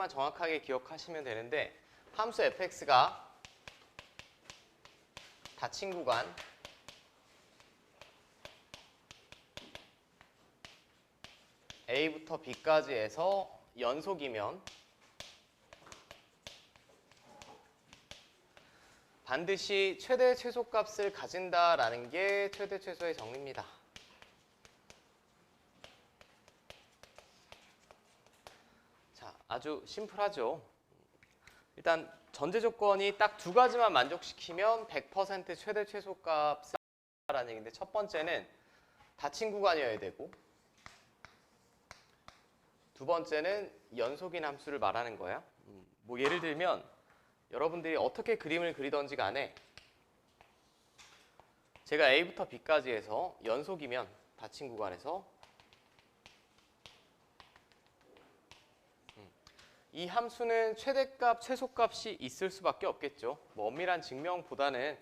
정확하게 기억하시면 되는데 함수 fx가 닫힌 구간 A부터 B까지 해서 연속이면 반드시 최대 최소값을 가진다라는 게 최대 최소의 정리입니다. 자, 아주 심플하죠. 일단 전제 조건이 딱 두 가지만 만족시키면 100% 최대 최소값이라는 얘기인데 첫 번째는 닫힌 구간이어야 되고 두 번째는 연속인 함수를 말하는 거야. 뭐 예를 들면 여러분들이 어떻게 그림을 그리던지 간에 제가 A부터 B까지 해서 연속이면 닫힌 구간에서 이 함수는 최대값, 최소값이 있을 수밖에 없겠죠. 뭐 엄밀한 증명보다는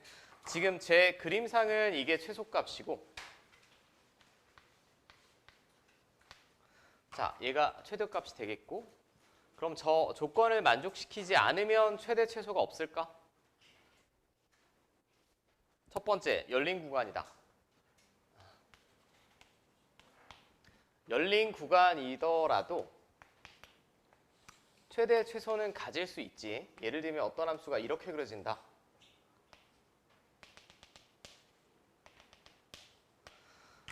지금 제 그림상은 이게 최소값이고 자, 얘가 최대값이 되겠고 그럼 저 조건을 만족시키지 않으면 최대 최소가 없을까? 첫 번째, 열린 구간이다. 열린 구간이더라도 최대 최소는 가질 수 있지. 예를 들면 어떤 함수가 이렇게 그려진다.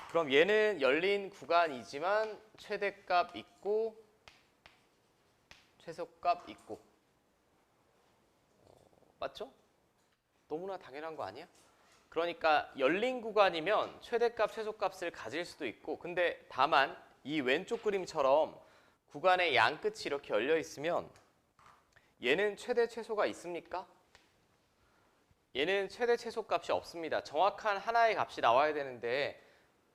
그럼 얘는 열린 구간이지만 최대값 있고 최소값 있고 맞죠? 너무나 당연한 거 아니야? 그러니까 열린 구간이면 최대값, 최소값을 가질 수도 있고 근데 다만 이 왼쪽 그림처럼 구간의 양 끝이 이렇게 열려 있으면 얘는 최대 최소가 있습니까? 얘는 최대 최소값이 없습니다. 정확한 하나의 값이 나와야 되는데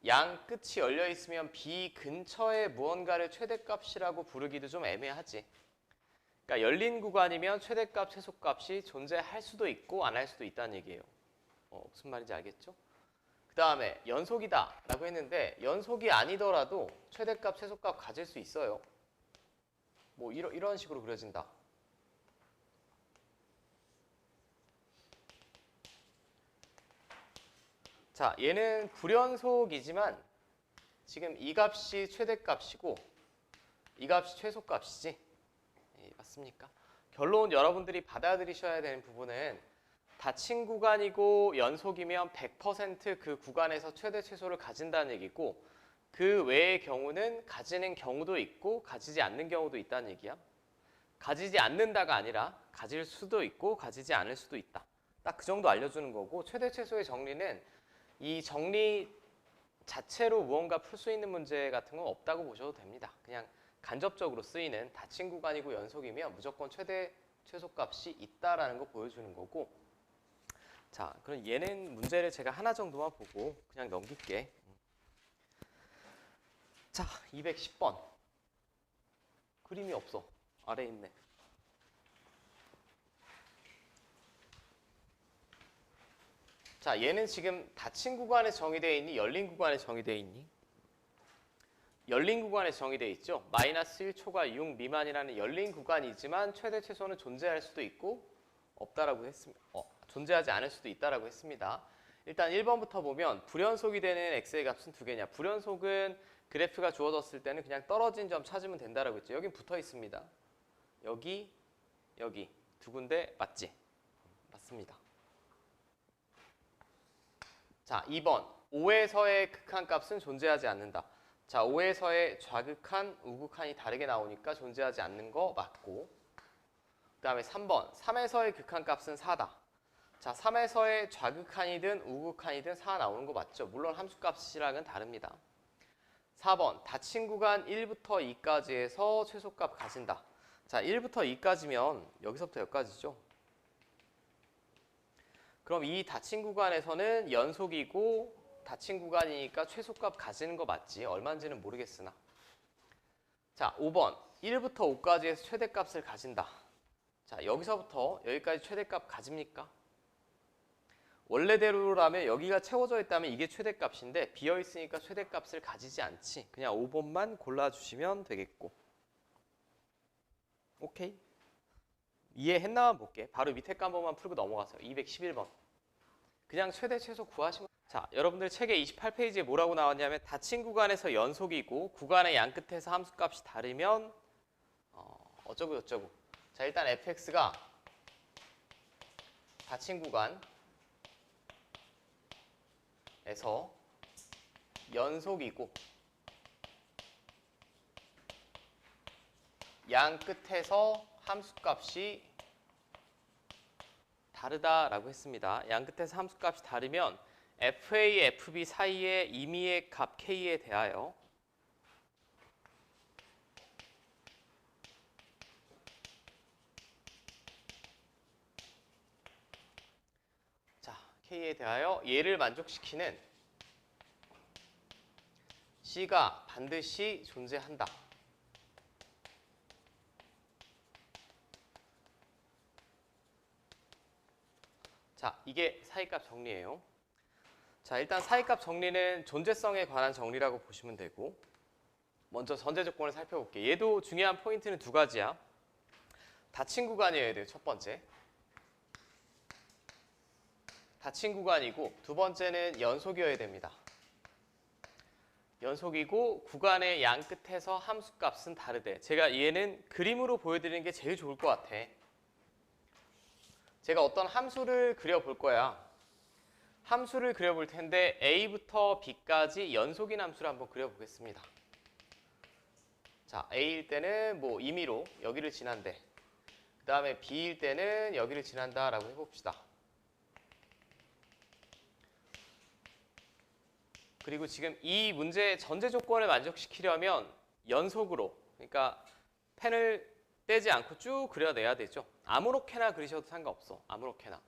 양 끝이 열려 있으면 B 근처의 무언가를 최대값이라고 부르기도 좀 애매하지. 그러니까 열린 구간이면 최대값, 최소값이 존재할 수도 있고 안 할 수도 있다는 얘기예요. 무슨 말인지 알겠죠? 그 다음에 연속이다 라고 했는데 연속이 아니더라도 최대값, 최소값 가질 수 있어요. 뭐 이런 식으로 그려진다. 자, 얘는 불연속이지만 지금 이 값이 최대값이고 이 값이 최소값이지. 맞습니까? 결론 여러분들이 받아들이셔야 되는 부분은 닫힌 구간이고 연속이면 100% 그 구간에서 최대 최소를 가진다는 얘기고 그 외의 경우는 가지는 경우도 있고 가지지 않는 경우도 있다는 얘기야. 가지지 않는다가 아니라 가질 수도 있고 가지지 않을 수도 있다. 딱 그 정도 알려주는 거고 최대 최소의 정리는 이 정리 자체로 무언가 풀 수 있는 문제 같은 건 없다고 보셔도 됩니다. 그냥 간접적으로 쓰이는 닫힌 구간이고 연속이면 무조건 최대 최소값이 있다라는 거 보여주는 거고 자, 그럼 얘는 문제를 제가 하나 정도만 보고 그냥 넘길게. 자, 210번. 그림이 없어. 아래에 있네. 자, 얘는 지금 닫힌 구간에 정의되어 있니? 열린 구간에 정의되어 있니? 열린 구간에 정의되어 있죠. 마이너스 1초가 6 미만이라는 열린 구간이지만 최대 최소는 존재할 수도 있고 없다라고 했습니다. 존재하지 않을 수도 있다라고 했습니다. 일단 1번부터 보면 불연속이 되는 x의 값은 두 개냐. 불연속은 그래프가 주어졌을 때는 그냥 떨어진 점 찾으면 된다라고 했죠. 여긴 붙어 있습니다. 여기, 여기 두 군데 맞지? 맞습니다. 자, 2번. 5에서의 극한값은 존재하지 않는다. 자, 5에서의 좌극한, 우극한이 다르게 나오니까 존재하지 않는 거 맞고 그 다음에 3번. 3에서의 극한값은 4다. 자, 3에서의 좌극한이든 우극한이든 4 나오는 거 맞죠? 물론 함수값이랑은 다릅니다. 4번. 닫힌 구간 1부터 2까지 해서 최소값 가진다. 자, 1부터 2까지면 여기서부터 여기까지죠. 그럼 이 닫힌 구간에서는 연속이고 닫힌 구간이니까 최소값 가지는 거 맞지? 얼마인지는 모르겠으나. 자, 5번. 1부터 5까지 해서 최대값을 가진다. 자, 여기서부터 여기까지 최대값 가집니까? 원래대로라면 여기가 채워져 있다면 이게 최대값인데 비어 있으니까 최대값을 가지지 않지. 그냥 5번만 골라주시면 되겠고. 오케이. 이해했나 볼게. 바로 밑에 거 한 번만 풀고 넘어가세요. 211번. 그냥 최대 최소 구하시면. 자, 여러분들 책의 28페이지에 뭐라고 나왔냐면 닫힌 구간에서 연속이고 구간의 양 끝에서 함수값이 다르면 어쩌고 저쩌고. 자, 일단 fx가 닫힌 구간에서 연속이고 양 끝에서 함수값이 다르다라고 했습니다. 양 끝에서 함수값이 다르면 fa, fb 사이의 임의의 값 k에 대하여 k에 대하여 얘를 만족시키는 c가 반드시 존재한다. 자, 이게 사이값 정리예요. 자, 일단 사이값 정리는 존재성에 관한 정리라고 보시면 되고 먼저 전제 조건을 살펴볼게요. 얘도 중요한 포인트는 두 가지야. 닫힌 구간이어야 돼요, 첫 번째. 닫힌 구간이고 두 번째는 연속이어야 됩니다. 연속이고 구간의 양 끝에서 함수값은 다르대. 제가 얘는 그림으로 보여드리는 게 제일 좋을 것 같아. 제가 어떤 함수를 그려볼 거야. 함수를 그려볼 텐데 a부터 b까지 연속인 함수를 한번 그려보겠습니다. 자, a일 때는 뭐 임의로 여기를 지난대. 그 다음에 b일 때는 여기를 지난다라고 해봅시다. 그리고 지금 이 문제의 전제 조건을 만족시키려면 연속으로, 그러니까 펜을 떼지 않고 쭉 그려내야 되죠. 아무렇게나 그리셔도 상관없어. 아무렇게나.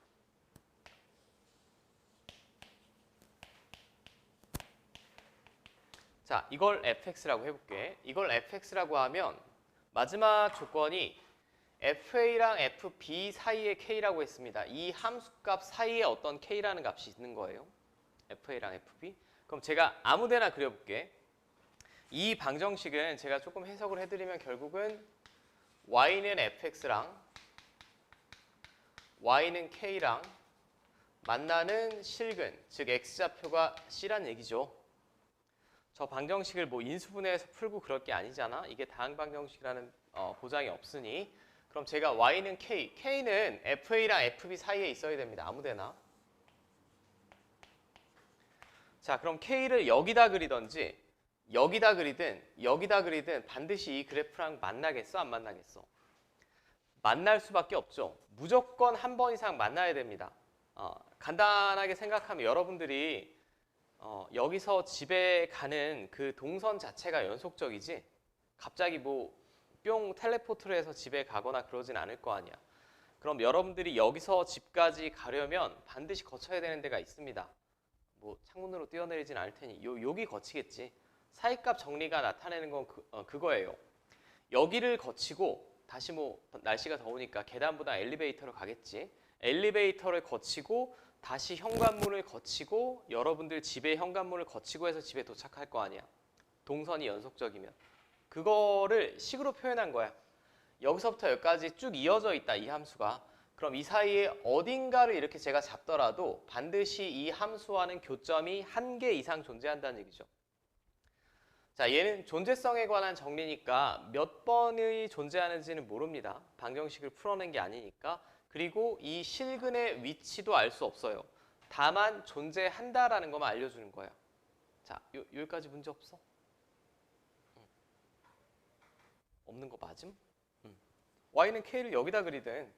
자, 이걸 fx라고 해볼게. 이걸 fx라고 하면 마지막 조건이 fa랑 fb 사이의 k라고 했습니다. 이 함수값 사이에 어떤 k라는 값이 있는 거예요. fa랑 fb. 그럼 제가 아무데나 그려볼게. 이 방정식은 제가 조금 해석을 해드리면 결국은 y는 fx랑 y는 k랑 만나는 실근, 즉 x좌표가 c란 얘기죠. 저 방정식을 뭐 인수분해해서 풀고 그럴 게 아니잖아. 이게 다항 방정식이라는 보장이 없으니. 그럼 제가 y는 k, k는 fa랑 fb 사이에 있어야 됩니다. 아무데나. 자, 그럼 k를 여기다 그리던지 여기다 그리든 반드시 이 그래프랑 만나겠어? 안 만나겠어? 만날 수밖에 없죠. 무조건 한 번 이상 만나야 됩니다. 간단하게 생각하면 여러분들이 여기서 집에 가는 그 동선 자체가 연속적이지 갑자기 뭐 뿅 텔레포트를 해서 집에 가거나 그러진 않을 거 아니야. 그럼 여러분들이 여기서 집까지 가려면 반드시 거쳐야 되는 데가 있습니다. 뭐 창문으로 뛰어내리진 않을 테니 여기 거치겠지. 사이값 정리가 나타내는 건 그거예요. 여기를 거치고 다시 뭐 날씨가 더우니까 계단보다 엘리베이터로 가겠지. 엘리베이터를 거치고 다시 현관문을 거치고 여러분들 집의 현관문을 거치고 해서 집에 도착할 거 아니야. 동선이 연속적이면. 그거를 식으로 표현한 거야. 여기서부터 여기까지 쭉 이어져 있다, 이 함수가. 그럼 이 사이에 어딘가를 이렇게 제가 잡더라도 반드시 이 함수와는 교점이 한 개 이상 존재한다는 얘기죠. 자, 얘는 존재성에 관한 정리니까 몇 번이 존재하는지는 모릅니다. 방정식을 풀어낸 게 아니니까. 그리고 이 실근의 위치도 알 수 없어요. 다만 존재한다라는 것만 알려주는 거예요. 자, 여기까지 문제 없어? 없는 거 맞음? y는 k를 여기다 그리든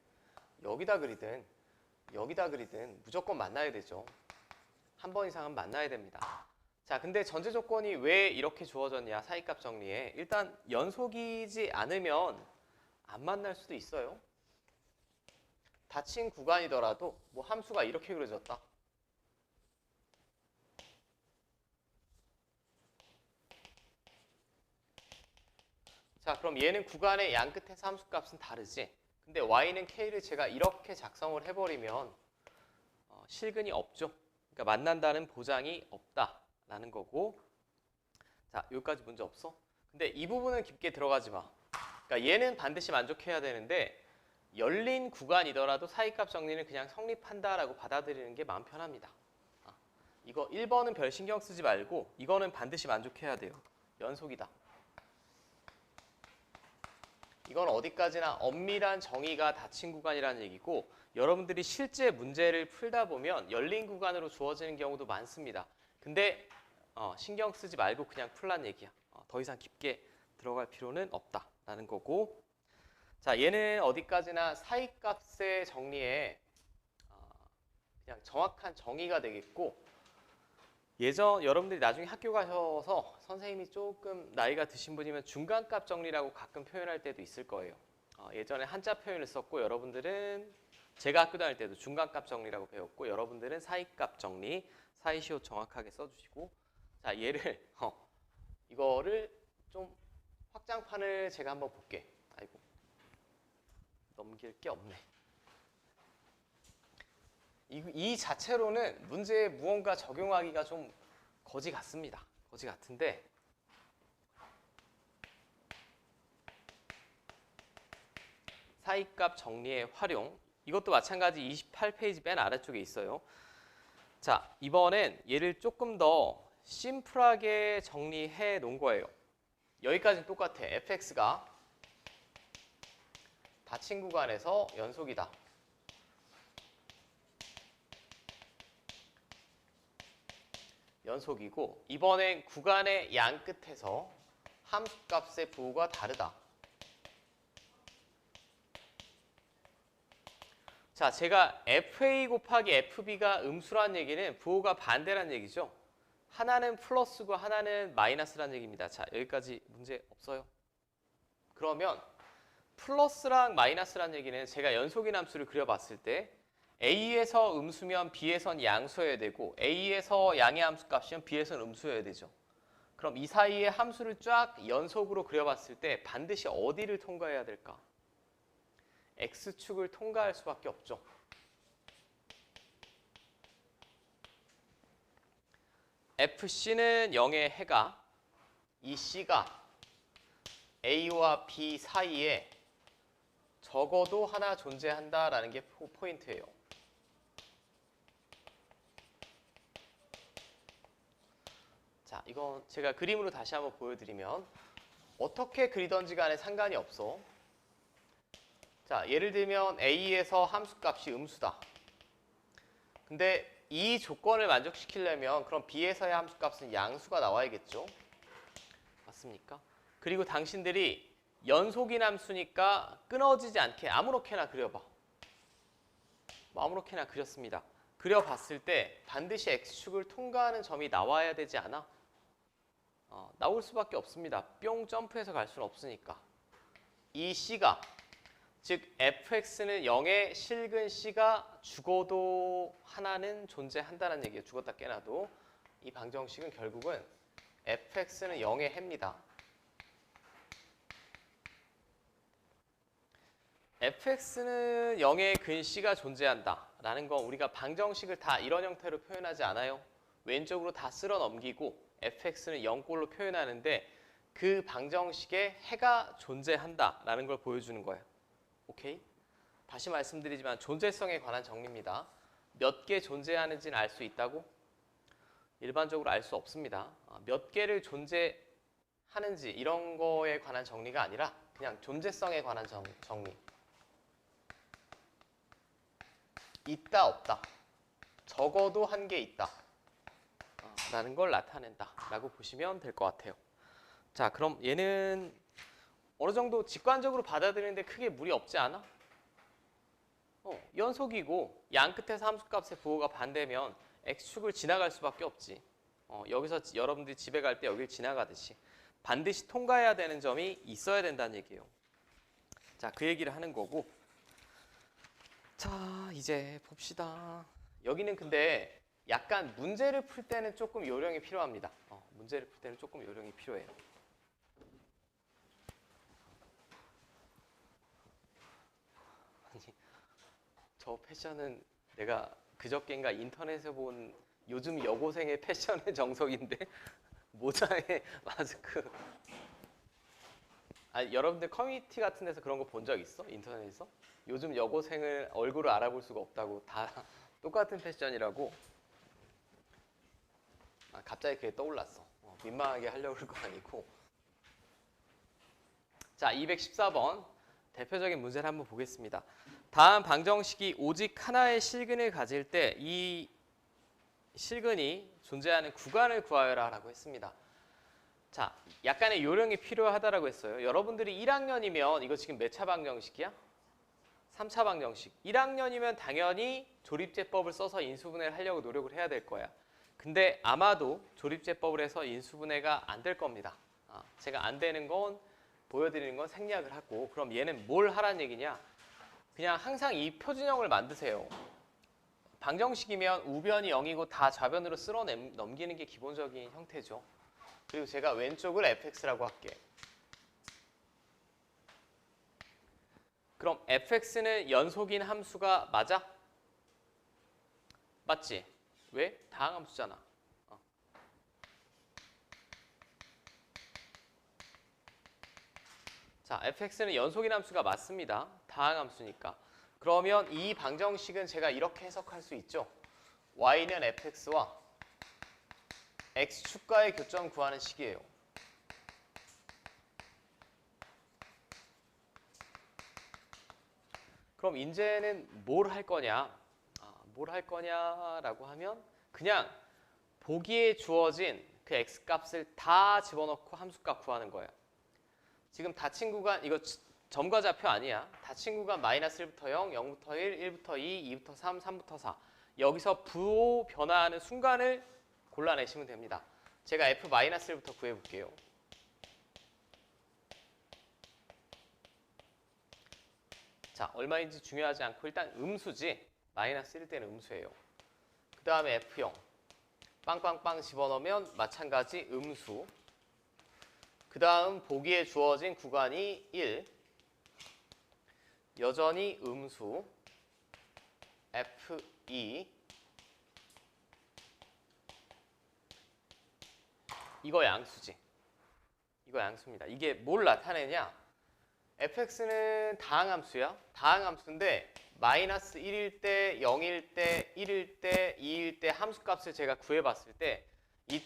여기다 그리든 무조건 만나야 되죠. 한 번 이상은 만나야 됩니다. 자, 근데 전제 조건이 왜 이렇게 주어졌냐, 사이값 정리에. 일단 연속이지 않으면 안 만날 수도 있어요. 닫힌 구간이더라도 뭐 함수가 이렇게 그려졌다. 자, 그럼 얘는 구간의 양 끝에서 함수값은 다르지. 근데 y는 k를 제가 이렇게 작성을 해버리면 실근이 없죠. 그러니까 만난다는 보장이 없다라는 거고. 자, 여기까지 문제 없어? 근데 이 부분은 깊게 들어가지 마. 그러니까 얘는 반드시 만족해야 되는데 열린 구간이더라도 사이값 정리는 그냥 성립한다라고 받아들이는 게 마음 편합니다. 이거 1번은 별 신경 쓰지 말고 이거는 반드시 만족해야 돼요. 연속이다. 이건 어디까지나 엄밀한 정의가 닫힌 구간이라는 얘기고 여러분들이 실제 문제를 풀다 보면 열린 구간으로 주어지는 경우도 많습니다. 근데 신경 쓰지 말고 그냥 풀란 얘기야. 더 이상 깊게 들어갈 필요는 없다라는 거고 자 얘는 어디까지나 사이값의 정리에 그냥 정확한 정의가 되겠고 여러분들이 나중에 학교 가셔서 선생님이 조금 나이가 드신 분이면 중간값 정리라고 가끔 표현할 때도 있을 거예요. 예전에 한자 표현을 썼고 여러분들은 제가 학교 다닐 때도 중간값 정리라고 배웠고 여러분들은 사이값 정리, 사이시호 정확하게 써주시고 자 얘를 이거를 좀 확장판을 제가 한번 볼게. 아이고 넘길 게 없네. 이 자체로는 문제에 무언가 적용하기가 좀 거지 같습니다. 거지 같은데 사이값 정리의 활용 이것도 마찬가지 28페이지 맨 아래쪽에 있어요. 자 이번엔 얘를 조금 더 심플하게 정리해 놓은 거예요. 여기까지는 똑같아. fx가 닫힌 구간에서 연속이다. 연속이고 이번엔 구간의 양 끝에서 함수값의 부호가 다르다. 자, 제가 FA 곱하기 FB가 음수란 얘기는 부호가 반대란 얘기죠. 하나는 플러스고 하나는 마이너스란 얘기입니다. 자, 여기까지 문제 없어요. 그러면 플러스랑 마이너스란 얘기는 제가 연속인 함수를 그려봤을 때 A에서 음수면 B에선 양수여야 되고 A에서 양의 함수값이면 B에선 음수여야 되죠. 그럼 이 사이에 함수를 쫙 연속으로 그려봤을 때 반드시 어디를 통과해야 될까? X축을 통과할 수밖에 없죠. FC는 0의 해가 이 C가 A와 B 사이에 적어도 하나 존재한다라는 게 포인트예요. 자, 이건 제가 그림으로 다시 한번 보여드리면 어떻게 그리던지 간에 상관이 없어. 자, 예를 들면 A에서 함수값이 음수다. 근데 이 조건을 만족시키려면 그럼 B에서의 함수값은 양수가 나와야겠죠. 맞습니까? 그리고 당신들이 연속인 함수니까 끊어지지 않게 아무렇게나 그려봐. 아무렇게나 그렸습니다. 그려봤을 때 반드시 X축을 통과하는 점이 나와야 되지 않아? 나올 수밖에 없습니다. 뿅 점프해서 갈 수는 없으니까. 이 C가 즉 fx는 0의 실근 C가 죽어도 하나는 존재한다는 얘기예요. 죽었다 깨나도. 이 방정식은 결국은 fx는 0의 해입니다. fx는 0의 근 C가 존재한다 라는 건 우리가 방정식을 다 이런 형태로 표현하지 않아요. 왼쪽으로 다 쓸어 넘기고 fx는 0꼴로 표현하는데 그 방정식에 해가 존재한다 라는 걸 보여주는 거예요. 오케이? 다시 말씀드리지만 존재성에 관한 정리입니다. 몇 개 존재하는지는 알 수 있다고? 일반적으로 알 수 없습니다. 몇 개를 존재하는지 이런 거에 관한 정리가 아니라 그냥 존재성에 관한 정리. 있다 없다. 적어도 한 개 있다. 라는 걸 나타낸다 라고 보시면 될 것 같아요. 자, 그럼 얘는 어느 정도 직관적으로 받아들이는데 크게 무리 없지 않아? 연속이고 양 끝에서 함수값의 부호가 반대면 X축을 지나갈 수밖에 없지. 여기서 여러분들이 집에 갈 때 여길 지나가듯이 반드시 통과해야 되는 점이 있어야 된다는 얘기예요. 자, 그 얘기를 하는 거고. 자, 이제 봅시다. 여기는 근데 약간 문제를 풀 때는 조금 요령이 필요합니다. 문제를 풀 때는 조금 요령이 필요해요. 아니, 저 패션은 내가 그저께인가 인터넷에 본 요즘 여고생의 패션의 정석인데 모자에 마스크. 여러분들 커뮤니티 같은 데서 그런 거 본 적 있어? 인터넷에서? 요즘 여고생을 얼굴을 알아볼 수가 없다고 다 똑같은 패션이라고. 갑자기 그게 떠올랐어. 민망하게 하려고 그럴 거 아니고. 자, 214번 대표적인 문제를 한번 보겠습니다. 다음 방정식이 오직 하나의 실근을 가질 때 이 실근이 존재하는 구간을 구하여라 라고 했습니다. 자, 약간의 요령이 필요하다라고 했어요. 여러분들이 1학년이면 이거 지금 몇 차 방정식이야? 3차 방정식. 1학년이면 당연히 조립제법을 써서 인수분해를 하려고 노력을 해야 될 거야. 근데 아마도 조립제법을 해서 인수분해가 안 될 겁니다. 제가 안 되는 건 보여드리는 건 생략을 하고, 그럼 얘는 뭘 하라는 얘기냐? 그냥 항상 이 표준형을 만드세요. 방정식이면 우변이 0이고 다 좌변으로 쓸어 넘기는 게 기본적인 형태죠. 그리고 제가 왼쪽을 fx라고 할게. 그럼 fx는 연속인 함수가 맞아? 맞지? 왜? 다항함수잖아. 자, fx는 연속인 함수가 맞습니다. 다항함수니까. 그러면 이 방정식은 제가 이렇게 해석할 수 있죠. y는 fx와 x축과의 교점 구하는 식이에요. 그럼 이제는 뭘 할 거냐? 뭘 할 거냐라고 하면 그냥 보기에 주어진 그 x값을 다 집어넣고 함수값 구하는 거예요. 지금 닫힌 구간, 이거 점과 좌표 아니야. 닫힌 구간 마이너스 1부터 0, 0부터 1, 1부터 2, 2부터 3, 3부터 4. 여기서 부호 변화하는 순간을 골라내시면 됩니다. 제가 f-1부터 구해볼게요. 자, 얼마인지 중요하지 않고 일단 음수지. 마이너스 1 때는 음수예요. 그 다음에 f0. 빵빵빵 집어넣으면 마찬가지 음수. 그 다음 보기에 주어진 구간이 1. 여전히 음수. f2. 이거 양수지. 이거 양수입니다. 이게 뭘 나타내냐? fx는 다항함수야. 다항함수인데 마이너스 1일 때, 0일 때, 1일 때, 2일 때 함수값을 제가 구해봤을 때 이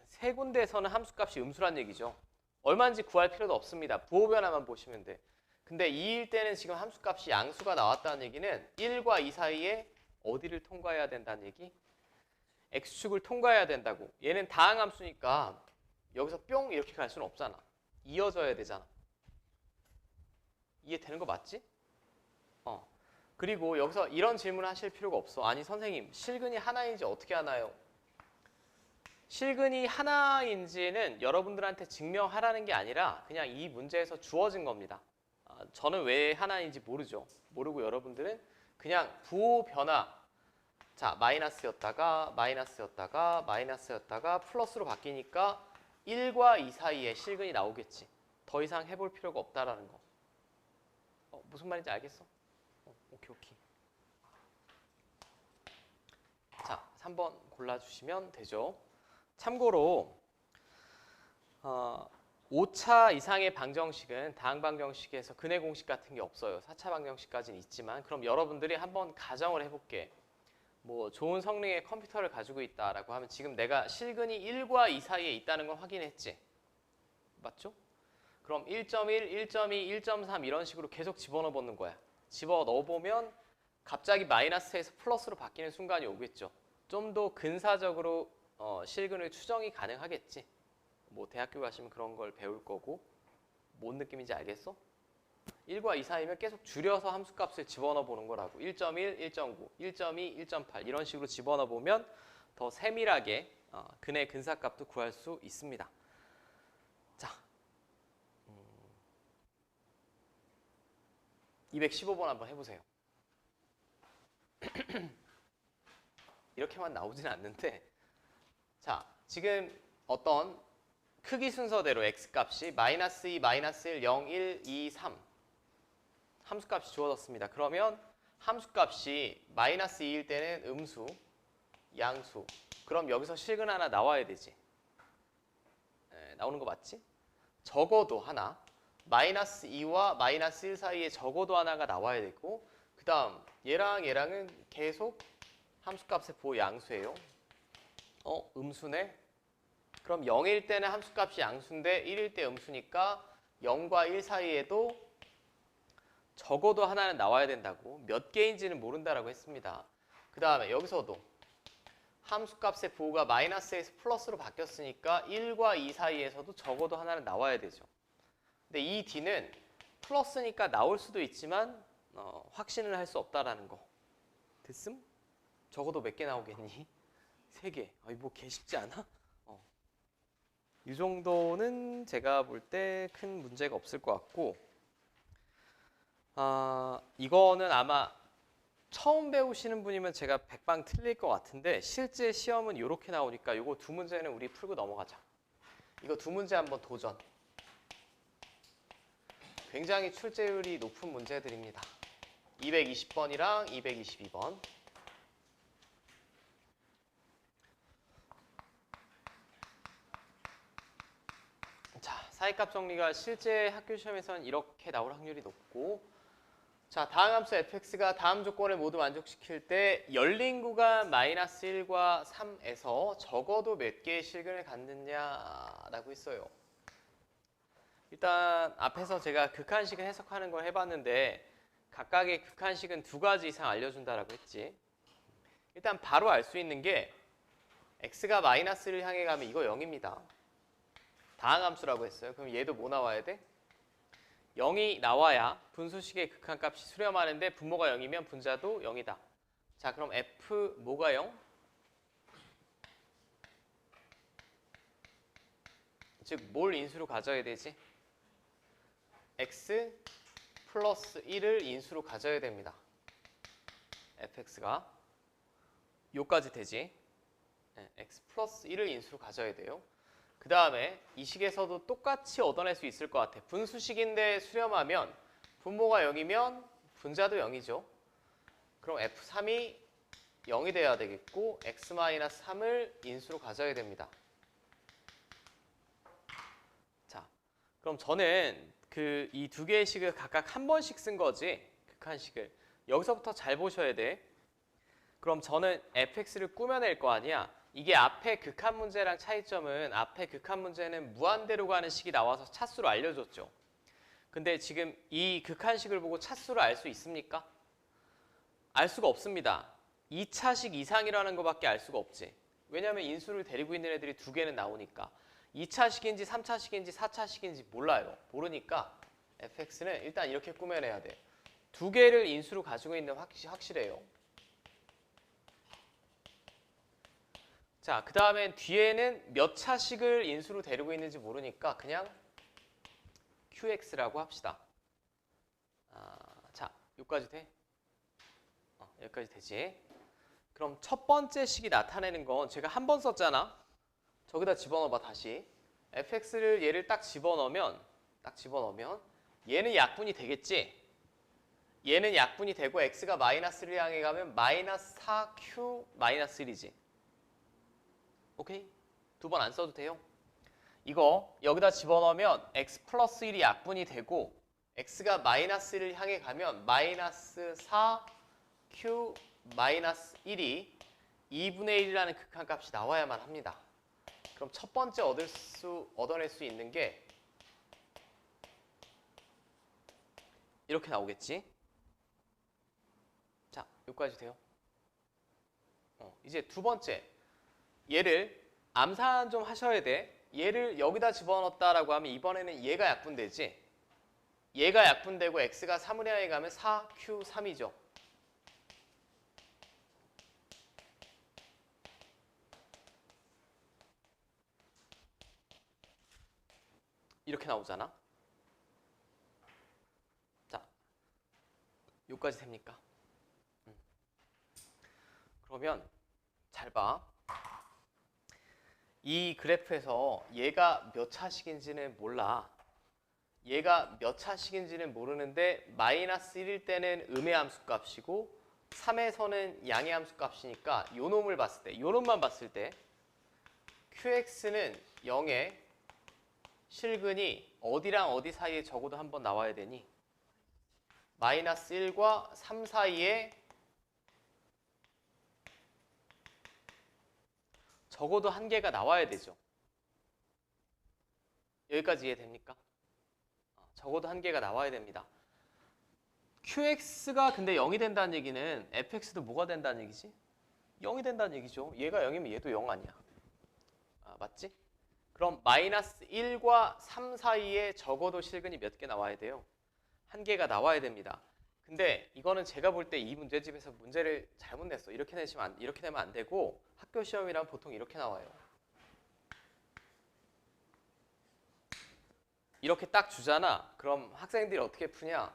세 군데에서는 함수값이 음수란 얘기죠. 얼마인지 구할 필요도 없습니다. 부호 변화만 보시면 돼. 근데 2일 때는 지금 함수값이 양수가 나왔다는 얘기는 1과 2 사이에 어디를 통과해야 된다는 얘기? x축을 통과해야 된다고. 얘는 다항함수니까 여기서 뿅 이렇게 갈 수는 없잖아. 이어져야 되잖아. 이해되는 거 맞지? 그리고 여기서 이런 질문을 하실 필요가 없어. 아니 선생님, 실근이 하나인지 어떻게 하나요? 실근이 하나인지는 여러분들한테 증명하라는 게 아니라 그냥 이 문제에서 주어진 겁니다. 저는 왜 하나인지 모르죠. 모르고 여러분들은 그냥 부호 변화. 자, 마이너스였다가 마이너스였다가 마이너스였다가 플러스로 바뀌니까 1과 2 사이에 실근이 나오겠지. 더 이상 해볼 필요가 없다라는 거. 무슨 말인지 알겠어? 오케이. 자, 3번 골라주시면 되죠. 참고로 5차 이상의 방정식은 다항 방정식에서 근해 공식 같은 게 없어요. 4차 방정식까지는 있지만 그럼 여러분들이 한번 가정을 해볼게. 뭐 좋은 성능의 컴퓨터를 가지고 있다라고 하면 지금 내가 실근이 1과 2 사이에 있다는 건 확인했지? 맞죠? 그럼 1.1, 1.2, 1.3 이런 식으로 계속 집어넣어 보는 거야. 집어넣어 보면 갑자기 마이너스에서 플러스로 바뀌는 순간이 오겠죠. 좀 더 근사적으로 실근을 추정이 가능하겠지. 뭐 대학교 가시면 그런 걸 배울 거고. 뭔 느낌인지 알겠어? 1과 2 사이면 계속 줄여서 함수값을 집어넣어 보는 거라고. 1.1, 1.9, 1.2, 1.8 이런 식으로 집어넣어 보면 더 세밀하게 근해 근사값도 구할 수 있습니다. 자, 215번 한번 해보세요. 이렇게만 나오진 않는데, 자, 지금 어떤 크기 순서대로 x값이 마이너스 2, 마이너스 1, 0, 1, 2, 3 함수값이 주어졌습니다. 그러면 함수값이 마이너스 2일 때는 음수, 양수. 그럼 여기서 실근 하나 나와야 되지. 나오는 거 맞지? 적어도 하나. 마이너스 2와 마이너스 1 사이에 적어도 하나가 나와야 되고 그 다음 얘랑 얘랑은 계속 함수값의 보호 양수예요. 음수네? 그럼 0일 때는 함수값이 양수인데 1일 때 음수니까 0과 1 사이에도 적어도 하나는 나와야 된다고. 몇 개인지는 모른다라고 했습니다. 그 다음에 여기서도 함수값의 보호가 마이너스에서 플러스로 바뀌었으니까 1과 2 사이에서도 적어도 하나는 나와야 되죠. 근데 이 D는 플러스니까 나올 수도 있지만 확신을 할 수 없다라는 거. 됐음? 적어도 몇 개 나오겠니? 3개. 뭐 개 쉽지 않아? 이 정도는 제가 볼 때 큰 문제가 없을 것 같고 이거는 아마 처음 배우시는 분이면 제가 100방 틀릴 것 같은데 실제 시험은 이렇게 나오니까 이거 두 문제는 우리 풀고 넘어가자. 이거 두 문제 한번 도전. 굉장히 출제율이 높은 문제들입니다. 220번이랑 222번. 자, 사이값 정리가 실제 학교 시험에서는 이렇게 나올 확률이 높고 자, 다음 함수 fx가 다음 조건을 모두 만족시킬 때 열린 구간 마이너스 1과 3에서 적어도 몇 개의 실근을 갖느냐라고 했어요. 일단 앞에서 제가 극한식을 해석하는 걸 해봤는데 각각의 극한식은 2가지 이상 알려준다라고 했지. 일단 바로 알 수 있는 게 x가 마이너스를 향해 가면 이거 0입니다. 다항함수라고 했어요. 그럼 얘도 뭐 나와야 돼? 0이 나와야 분수식의 극한값이 수렴하는데 분모가 0이면 분자도 0이다. 자, 그럼 f 뭐가 0? 즉 뭘 인수로 가져야 되지? x 플러스 1을 인수로 가져야 됩니다. fx가 요까지 되지. x 플러스 1을 인수로 가져야 돼요. 그 다음에 이 식에서도 똑같이 얻어낼 수 있을 것 같아. 분수식인데 수렴하면 분모가 0이면 분자도 0이죠. 그럼 f3이 0이 돼야 되겠고 x-3을 인수로 가져야 됩니다. 자, 그럼 저는 이 두 개의 식을 각각 한 번씩 쓴 거지. 극한식을. 여기서부터 잘 보셔야 돼. 그럼 저는 fx를 꾸며낼 거 아니야. 이게 앞에 극한 문제랑 차이점은 앞에 극한 문제는 무한대로 가는 식이 나와서 차수를 알려줬죠. 근데 지금 이 극한식을 보고 차수를 알 수 있습니까? 알 수가 없습니다. 2차식 이상이라는 것밖에 알 수가 없지. 왜냐하면 인수를 데리고 있는 애들이 2개는 나오니까. 2차식인지 3차식인지 4차식인지 몰라요. 모르니까 fx는 일단 이렇게 꾸며내야 돼. 2개를 인수로 가지고 있는 확실해요. 자, 그 다음엔 뒤에는 몇 차식을 인수로 데리고 있는지 모르니까 그냥 qx라고 합시다. 자, 여기까지 돼? 여기까지 되지. 그럼 첫 번째 식이 나타내는 건 제가 한 번 썼잖아. 저기다 집어넣어봐 다시. fx를 얘를 딱 집어넣으면 얘는 약분이 되겠지. 얘는 약분이 되고 x가 마이너스를 향해 가면 마이너스 4q 마이너스 1이지. 오케이? 2번 안 써도 돼요. 이거 여기다 집어넣으면 x 플러스 1이 약분이 되고 x가 마이너스를 향해 가면 마이너스 4q 마이너스 1이 2분의 1이라는 극한값이 나와야만 합니다. 그럼 첫 번째 얻어낼 수 있는 게 이렇게 나오겠지. 자, 여기까지 돼요. 이제 두 번째. 얘를 암산 좀 하셔야 돼. 얘를 여기다 집어넣었다라고 하면 이번에는 얘가 약분되지. 얘가 약분되고 x가 3을 향해 가면 4q3이죠. 이렇게 나오잖아. 자, 여기까지 됩니까? 그러면 잘 봐. 이 그래프에서 얘가 몇 차식인지는 몰라. 얘가 몇 차식인지는 모르는데 마이너스 1일 때는 음의 함수 값이고 3에서는 양의 함수 값이니까 요 놈을 봤을 때, 요 놈만 봤을 때 qx는 0에 실근이 어디랑 어디 사이에 적어도 한 번 나와야 되니 마이너스 1과 3 사이에 적어도 한 개가 나와야 되죠. 여기까지 이해됩니까? 적어도 한 개가 나와야 됩니다. QX가 근데 0이 된다는 얘기는 FX도 뭐가 된다는 얘기지? 0이 된다는 얘기죠. 얘가 0이면 얘도 0 아니야. 맞지? 그럼 마이너스 1과 3 사이에 적어도 실근이 몇 개 나와야 돼요? 한 개가 나와야 됩니다. 근데 이거는 제가 볼 때 이 문제집에서 문제를 잘못 냈어. 이렇게 내면 안 되고 학교 시험이란 보통 이렇게 나와요. 이렇게 딱 주잖아. 그럼 학생들이 어떻게 푸냐?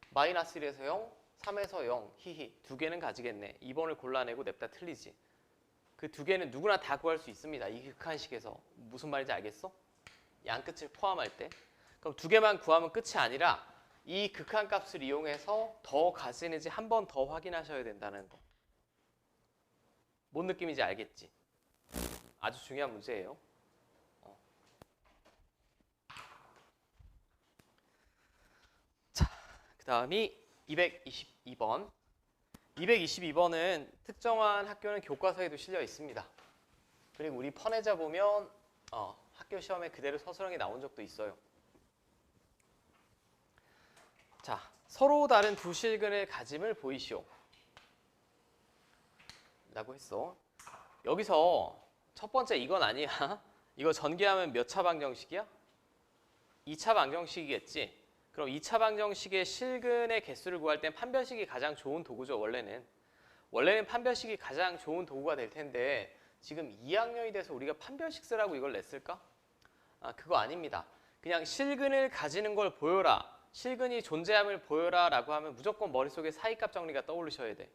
마이너스 1에서 0, 3에서 0, 히히. 두 개는 가지겠네. 2번을 골라내고 냅다 틀리지. 그 두 개는 누구나 다 구할 수 있습니다. 이 극한식에서. 무슨 말인지 알겠어? 양끝을 포함할 때. 그럼 두 개만 구하면 끝이 아니라 이 극한값을 이용해서 더 가지는지 한 번 더 확인하셔야 된다는 거. 뭔 느낌인지 알겠지? 아주 중요한 문제예요. 자, 그 다음이 222번. 222번은 특정한 학교는 교과서에도 실려 있습니다. 그리고 우리 퍼내자 보면 학교 시험에 그대로 서술형이 나온 적도 있어요. 자, 서로 다른 두 실근의 가짐을 보이시오. 라고 했어. 여기서 첫 번째 이건 아니야. 이거 전개하면 몇 차 방정식이야? 2차 방정식이겠지. 그럼 2차 방정식의 실근의 개수를 구할 땐 판별식이 가장 좋은 도구죠. 원래는 판별식이 가장 좋은 도구가 될 텐데 지금 2학년이 돼서 우리가 판별식 쓰라고 이걸 냈을까? 그거 아닙니다. 그냥 실근을 가지는 걸 보여라. 실근이 존재함을 보여라 라고 하면 무조건 머릿속에 사이값 정리가 떠오르셔야 돼.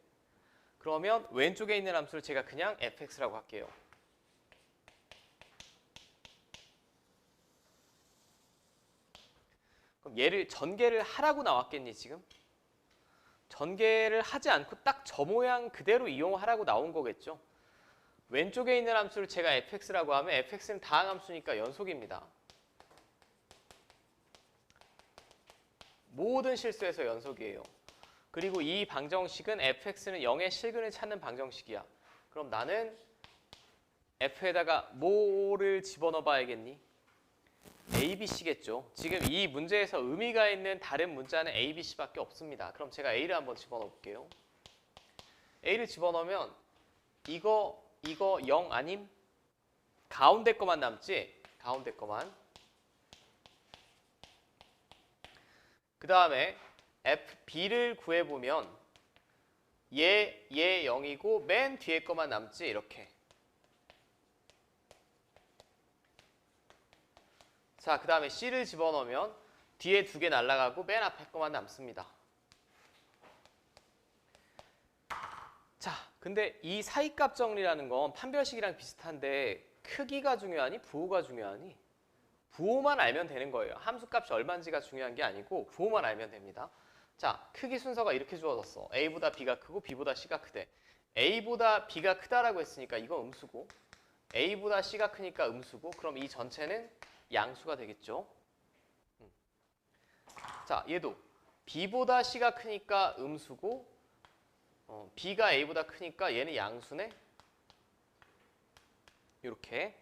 그러면 왼쪽에 있는 함수를 제가 그냥 fx라고 할게요. 그럼 얘를 전개를 하라고 나왔겠니 지금? 전개를 하지 않고 딱 저 모양 그대로 이용하라고 나온 거겠죠. 왼쪽에 있는 함수를 제가 fx라고 하면 fx는 다항함수니까 연속입니다. 모든 실수에서 연속이에요. 그리고 이 방정식은 fx는 0의 실근을 찾는 방정식이야. 그럼 나는 f에다가 뭐를 집어넣어 봐야겠니? A, B, C겠죠. 지금 이 문제에서 의미가 있는 다른 문자는 A, B, C밖에 없습니다. 그럼 제가 A를 한번 집어넣어 볼게요. A를 집어넣으면 이거 0 아님? 가운데 거만 남지? 가운데 거만. 그 다음에 B를 구해보면 얘 0이고 맨 뒤에 거만 남지? 이렇게. 자, 그 다음에 C를 집어넣으면 뒤에 두 개 날아가고 맨 앞에 거만 남습니다. 자, 근데 이 사이값 정리라는 건 판별식이랑 비슷한데 크기가 중요하니 부호가 중요하니? 부호만 알면 되는 거예요. 함수값이 얼마인지가 중요한 게 아니고 부호만 알면 됩니다. 자, 크기 순서가 이렇게 주어졌어. A보다 B가 크고 B보다 C가 크대. A보다 B가 크다라고 했으니까 이건 음수고 A보다 C가 크니까 음수고 그럼 이 전체는 양수가 되겠죠. 자, 얘도 B보다 C가 크니까 음수고 B가 A보다 크니까 얘는 양수네. 이렇게.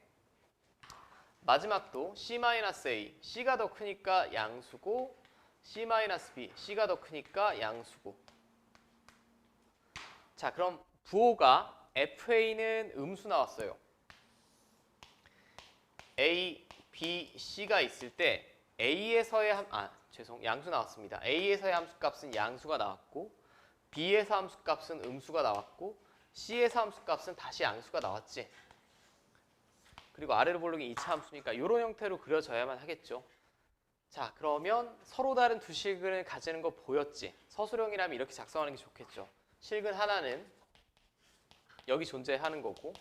마지막도 C-A, C가 더 크니까 양수고 C-B, C가 더 크니까 양수고. 자, 그럼 부호가 FA는 음수 나왔어요. A, B, C가 있을 때 A에서의 양수 나왔습니다. A에서의 함수값은 양수가 나왔고 B에서 함수값은 음수가 나왔고 C에서 함수값은 다시 양수가 나왔지. 그리고 아래로 볼록이 2차 함수니까 이런 형태로 그려져야만 하겠죠. 자, 그러면 서로 다른 두 실근을 가지는 거 보였지. 서술형이라면 이렇게 작성하는 게 좋겠죠. 실근 하나는 여기 존재하는 거고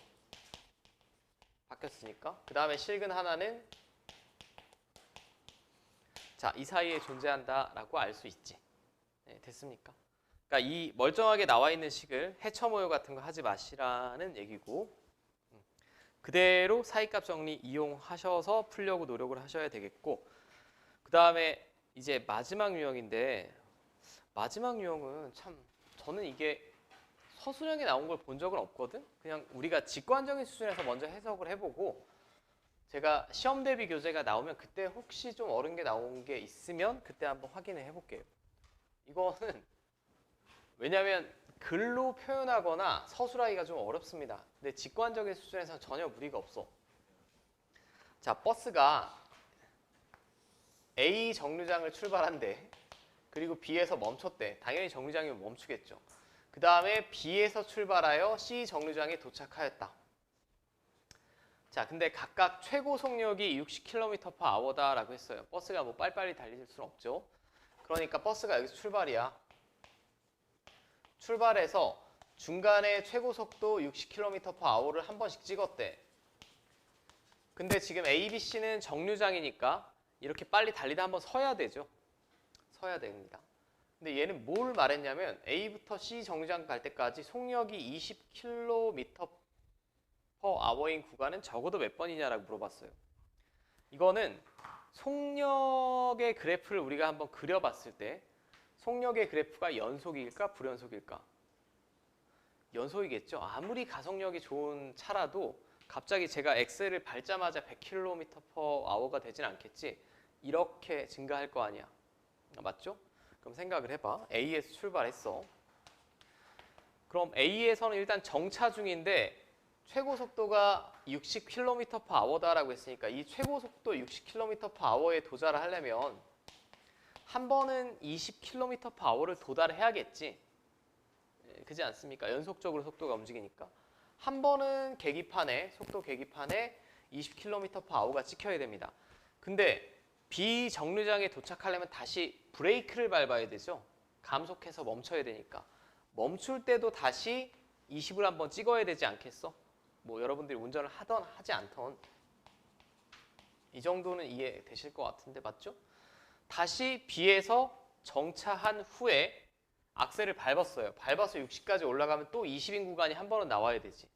바뀌었으니까. 그 다음에 실근 하나는 자, 이 사이에 존재한다라고 알 수 있지. 네, 됐습니까? 그러니까 이 멀쩡하게 나와 있는 식을 해처 모여 같은 거 하지 마시라는 얘기고. 그대로 사이값 정리 이용하셔서 풀려고 노력을 하셔야 되겠고, 그 다음에 이제 마지막 유형인데, 마지막 유형은 참 저는 이게 서술형에 나온 걸 본 적은 없거든. 그냥 우리가 직관적인 수준에서 먼저 해석을 해보고, 제가 시험 대비 교재가 나오면 그때 혹시 좀 어려운 게 나온 게 있으면 그때 한번 확인을 해볼게요. 이거는 왜냐면 글로 표현하거나 서술하기가 좀 어렵습니다. 근데 직관적인 수준에서는 전혀 무리가 없어. 자, 버스가 A 정류장을 출발한대. 그리고 B에서 멈췄대. 당연히 정류장이면 멈추겠죠. 그 다음에 B에서 출발하여 C 정류장에 도착하였다. 자, 근데 각각 최고 속력이 60km/h다라고 했어요. 버스가 뭐 빨리빨리 달릴 수는 없죠. 그러니까 버스가 여기서 출발이야. 출발해서 중간에 최고 속도 60km/h를 한 번씩 찍었대. 근데 지금 A, B, C는 정류장이니까 이렇게 빨리 달리다 한번 서야 되죠. 서야 됩니다. 근데 얘는 뭘 말했냐면 A부터 C 정류장 갈 때까지 속력이 20km/h인 구간은 적어도 몇 번이냐라고 물어봤어요. 이거는 속력의 그래프를 우리가 한번 그려봤을 때 속력의 그래프가 연속일까 불연속일까? 연속이겠죠. 아무리 가속력이 좋은 차라도 갑자기 제가 엑셀을 밟자마자 100km/h가 되진 않겠지. 이렇게 증가할 거 아니야. 맞죠? 그럼 생각을 해봐. A에서 출발했어. 그럼 A에서는 일단 정차 중인데 최고 속도가 60km/h다라고 했으니까 이 최고 속도 60km/h에 도달을 하려면 한 번은 20km/h를 도달해야겠지. 그렇지 않습니까? 연속적으로 속도가 움직이니까. 한 번은 계기판에 속도 계기판에 20km/h가 찍혀야 됩니다. 근데 B 정류장에 도착하려면 다시 브레이크를 밟아야 되죠. 감속해서 멈춰야 되니까. 멈출 때도 다시 20을 한번 찍어야 되지 않겠어? 뭐 여러분들이 운전을 하던 하지 않던 이 정도는 이해되실 것 같은데 맞죠? 다시 B에서 정차한 후에 악셀을 밟았어요. 밟아서 60까지 올라가면 또 20인 구간이 한 번은 나와야 되지.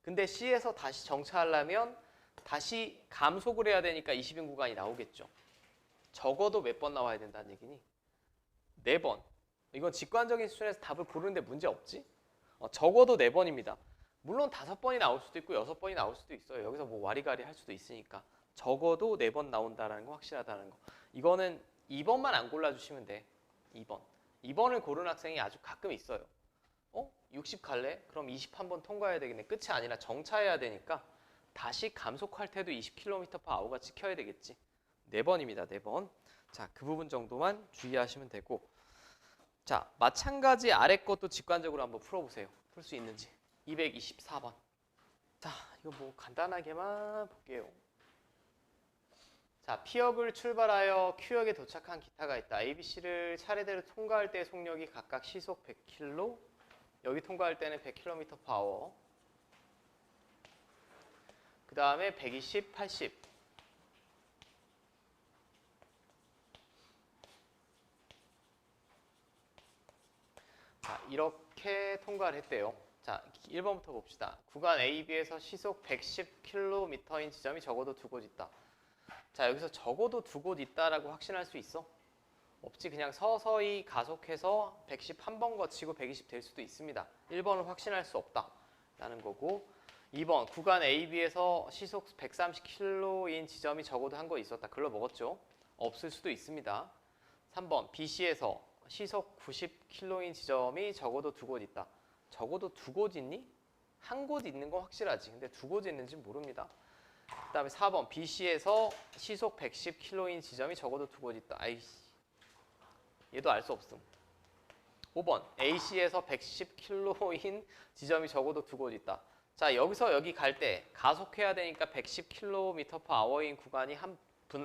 근데 C에서 다시 정차하려면 다시 감속을 해야 되니까 20인 구간이 나오겠죠. 적어도 몇 번 나와야 된다는 얘기니? 4번. 이건 직관적인 수준에서 답을 고르는데 문제 없지? 적어도 4번입니다. 물론 5번이 나올 수도 있고 6번이 나올 수도 있어요. 여기서 뭐 와리가리 할 수도 있으니까. 적어도 4번 나온다는 거 확실하다는 거. 이거는 2번만 안 골라주시면 돼. 2번. 2번을 고르는 학생이 아주 가끔 있어요. 60 갈래? 그럼 20 한 번 통과해야 되겠네. 끝이 아니라 정차해야 되니까 다시 감속할 때도 20km/h가 찍혀야 되겠지. 4번입니다. 4번. 자, 그 부분 정도만 주의하시면 되고. 자, 마찬가지 아래 것도 직관적으로 한번 풀어보세요. 풀 수 있는지. 224번. 자, 이거 뭐 간단하게만 볼게요. 자, P역을 출발하여 Q역에 도착한 기타가 있다. A, B, C를 차례대로 통과할 때 속력이 각각 시속 100km, 여기 통과할 때는 100km/h. 그 다음에 120, 80. 자, 이렇게 통과를 했대요. 자, 1번부터 봅시다. 구간 A, B에서 시속 110km인 지점이 적어도 2곳 있다. 자, 여기서 적어도 2곳 있다라고 확신할 수 있어? 없지. 그냥 서서히 가속해서 110 한 번 거치고 120 될 수도 있습니다. 1번은 확신할 수 없다 라는 거고, 2번 구간 A, B에서 시속 130km인 지점이 적어도 한 곳 있었다. 글러 먹었죠? 없을 수도 있습니다. 3번 B, C에서 시속 90km인 지점이 적어도 2곳 있다. 적어도 2곳 있니? 한 곳 있는 건 확실하지. 근데 2곳 있는지 모릅니다. 그 다음에 4번 BC에서 시속 110km인 지점이 적어도 2곳 있다. 아이씨, 얘도 알 수 없음. 5번 AC에서 110km인 지점이 적어도 2곳 있다. 자, 여기서 여기 갈 때 가속해야 되니까 110km/h인 구간이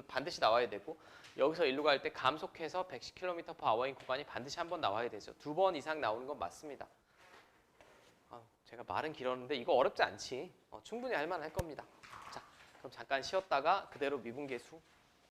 반드시 나와야 되고, 여기서 일로 갈 때 감속해서 110km/h인 구간이 반드시 한 번 나와야 되죠. 2번 이상 나오는 건 맞습니다. 제가 말은 길었는데 이거 어렵지 않지. 충분히 할 만할 겁니다. 자, 그럼 잠깐 쉬었다가 그대로 미분계수